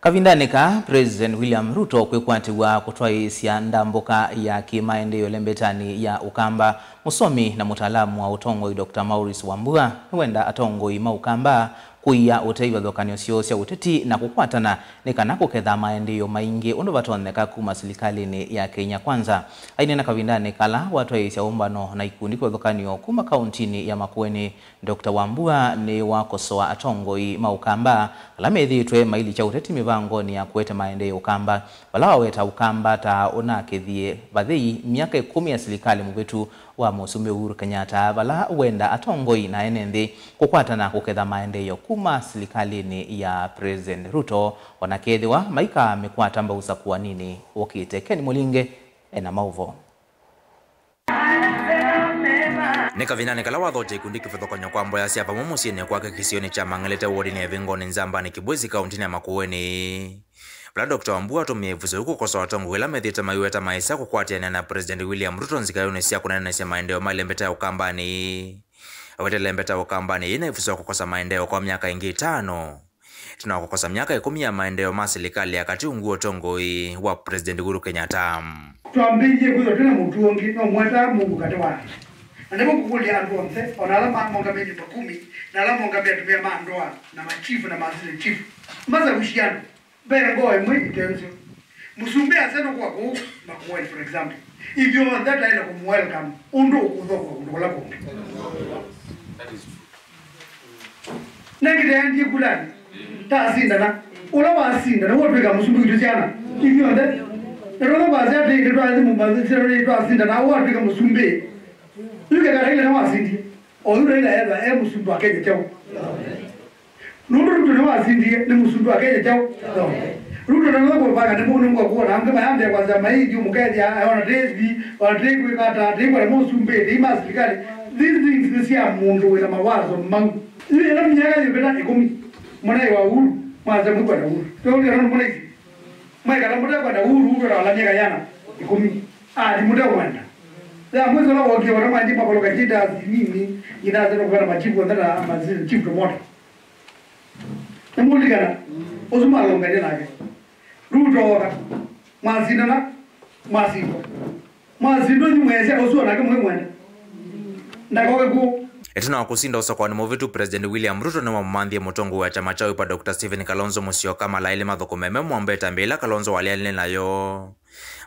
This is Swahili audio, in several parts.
Kavindaneka President William Ruto kwekwatiwa kutwaisya ndambuka ya kimaendeleo lembetani ya Ukamba. Musomi na mutaalamu wa utongoi Dr. Maurice Wambua huenda atongoi maukamba kuya uteiwa dhokanio siyosya uteti na kukwatana nekana kuketha maendeleo maingi undu vatoneka kuma silikalini ya Kenya Kwanza. Ainena Kavindaneka la watwaisya umbano na ikundi kwa dhokanio kuma kauntini ya Makueni. Dr. Wambua ni wakosoa atongoi maukamba lamethitwe maili cha uteti mivangoni ya kuete maendeleo Ukamba. Wala weta Ukamba ta unakithie vathei miaka 10 ya silikali muvitu wa Musume Uhuru Kenyatta vala wenda atongoi na enenthi kukwatana kuketha maendeleo kuma silikalini ya President Ruto wanakethiwa maika mekwata mbausa kuwa nini wakite. Ken Mulinge ena mauvo. Nika Kavindaneka la wathote ikundi kifuthokonyo kwa mboya siapa mumusini kwake kisioni cha Mangalete wodi ni Evingoni Nzambani Kibwezi kauntini ya Makueni. Vla Dr. Wambua tumievuze huku kosa watongo wila methita maiweta maisa kukwatiana na President William Ruto nzikayoni siya kunana siya maendeo malembeta ya Ukambani. Awete lembeta ya Ukambani ina ifuzo kukosa maendeo kwa miaka ingi 5. Tuna kukosa miaka 10 ya maendeo masilikali ya kati unguo tongoi wa President Uhuru Kenyatta. Tuambije kuzo tena mtu ongi no mweta Mungu katewa. Ndipo kukuli andonse onala monga meji 10 na la monga bia tumia mandoa na machifu na mazile chifu. Maza kushiano. Bere ngoe mwe tenso. Musumbe aseno kwa ku Makueni for example. If you want that I come welcome undo kudoko ndola ko. That is true. Nengide ndi kulani. Ta asinda na ula wasinda na wotweka musumbe kutujana. If you want that Rola bazia teke to azimu bazia to asinda na wotweka musumbe. Luke kaile na wasindi. Olu ila eba musumbe akeje chao. Nuru Ruto na wasindi ni musumbe akeje chao. Ruto na ngo baga ni mungu kwa kuona amke mayambe kwa zama hii ndio mkaje aona desbi wa drink kata drink kwa musumbe ni masilikali. These things this ya mundu wala mawazo mangu. Ile na mnyaga yobela ikomi. Mwana wa Uhuru mwaza mko na Uhuru. Ndio ndio mwana hizi. Mwana kala muda kwa Uhuru na wala nyega yana ikomi. Ni muda wanda. Ya mwezo la wogi wana mandi mapalo kajida nini inaanza kwa majibu ndana mazili chief promoter. Namuli kana Osuma longa nake. Ruto ora mazina na mazindo. Mazindo ni mweze osua nake mwemwenda. Ndakoke ku Etina wakusinda usokoni muvitu President William Ruto na mamandhie mutongo wa chama chao pa Dr. Stephen Kalonzo Musyoka malaile mathoko meme mwambeta mbela Kalonzo walialine nayo.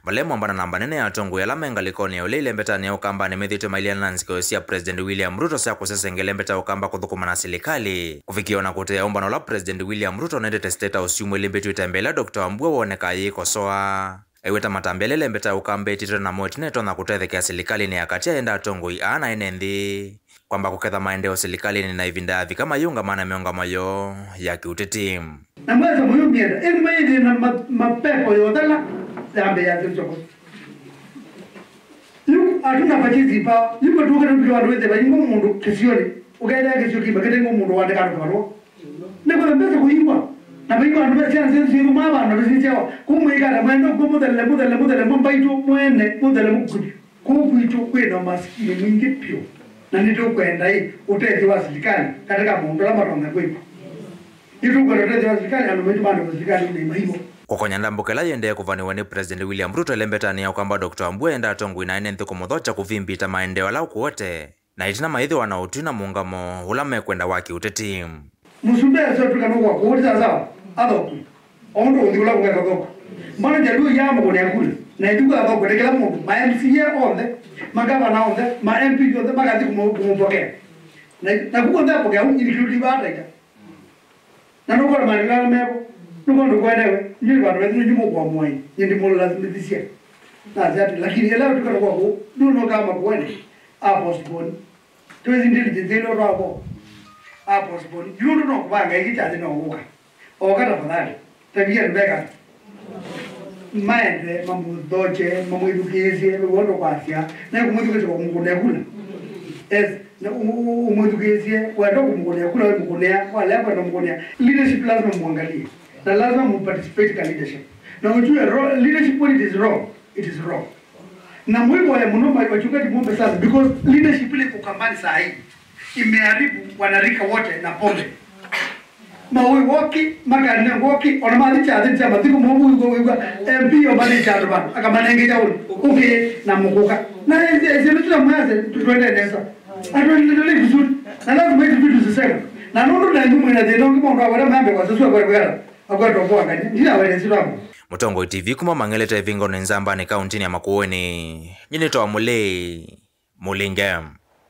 Vale mwambana namba nene ya tongo ya lamenga likoni ya uleile mbetani ya Ukamba ni methito mailiana nanziko yosia President William Ruto siya kusesengele mbeta Ukamba kuthukuma na silikali. Kufikiona kute ya umbano la President William Ruto nende testeta usiumu ilimbetu itembela Dr. Wambua woneka yiko soa. Eweta matambelele mbeta Ukamba itito na moetineto na kutethekea silikali ni akatia enda tongo ya na enendi. Kwamba kuketha maendeo silikali ni naivindavi kama yunga mana mionga mayo ya kiuteti. Na mweza muyu mienda, ili maidi na mapepo yodala, zambe ya zilchoko. Yu atuna pachizi pa, yu matuka na mkiwa waweze ba yungo mundu kisioni, ukaida ya kisio kiba, kete yungo mundu wate kano karo. Neko na mbeza kuyingwa, na mayingwa anuwe siya nsensi yungo mama, na besi siya wa, kumweka mwendo kumudale mbaitu mwene, mudale mkudi. Kukuitu kwena masikini mwingi pio. Na nito kwenda hii utezi wa serikali katika muundo la maronga kwepo. Itu kwa utezi wa serikali anumetumana kwa serikali ni muhimu. Kokonya ndambukela yende kuvaniwa ni President William Ruto lembetani ya Ukamba Dr. Wambua enda atongu ina ene nthuko mudhocha kuvimbita maendeo lau kuote. Na itina maidhi wanautuna muungamo ulame kwenda waki uteti. Musumbe ya sotu kanukwa kuhutiza sawa, adhoku. Ondo udhikula kunga kadhoku. Mbana jalu ya mkone ya kule. Na ituku adhoku dekela mundu. Ma MCA onde, magavana onde, ma MP onde, magati kumupokea. Na kukonda pokea include bata ita. Na nukwa manilala mebo. Nukwa ndukwenewe. Njiri watu wetu njumu kwa mwai. Nyendi mulu lazimithisia. Na zati. Lakini eleo tukanukwa ku. Nuno kama kuwene. Postpone. Tuwezi intelligence ilo rabo. Postpone. Yundu no kubanga ikichazi no uka. Okata padali. Tabia nubeka. Maende mamudoche mamuidukizie wondo kwasia na kumudukizie kwa mungune kula na umudukizie wando kumungune kula mungune wala kwa mungune leadership lazima muangalie na lazima muparticipate ka leadership na ujue leadership when it is wrong na mwipo ya munomba wachungaji muombe sana because leadership ile kukambani saa hii imeharibu wanarika wote na pombe maui woki makane woki ona mali chade chama tiku mobu go MP obali chade ban akamanenge jaul okay na mukoka na eze tu mwaze tuende nesa atwendele vizuri na lazima hizi vitu ziseme na nondo na ndumu na zeno kimo ndo wala mambe kwa sasa kwa kwa akwa toboa ngani ndila wale siramu Mutongo TV kuma mangeleta ivingo nenzamba ni kaunti ya Makueni nyini to amule Mulingam.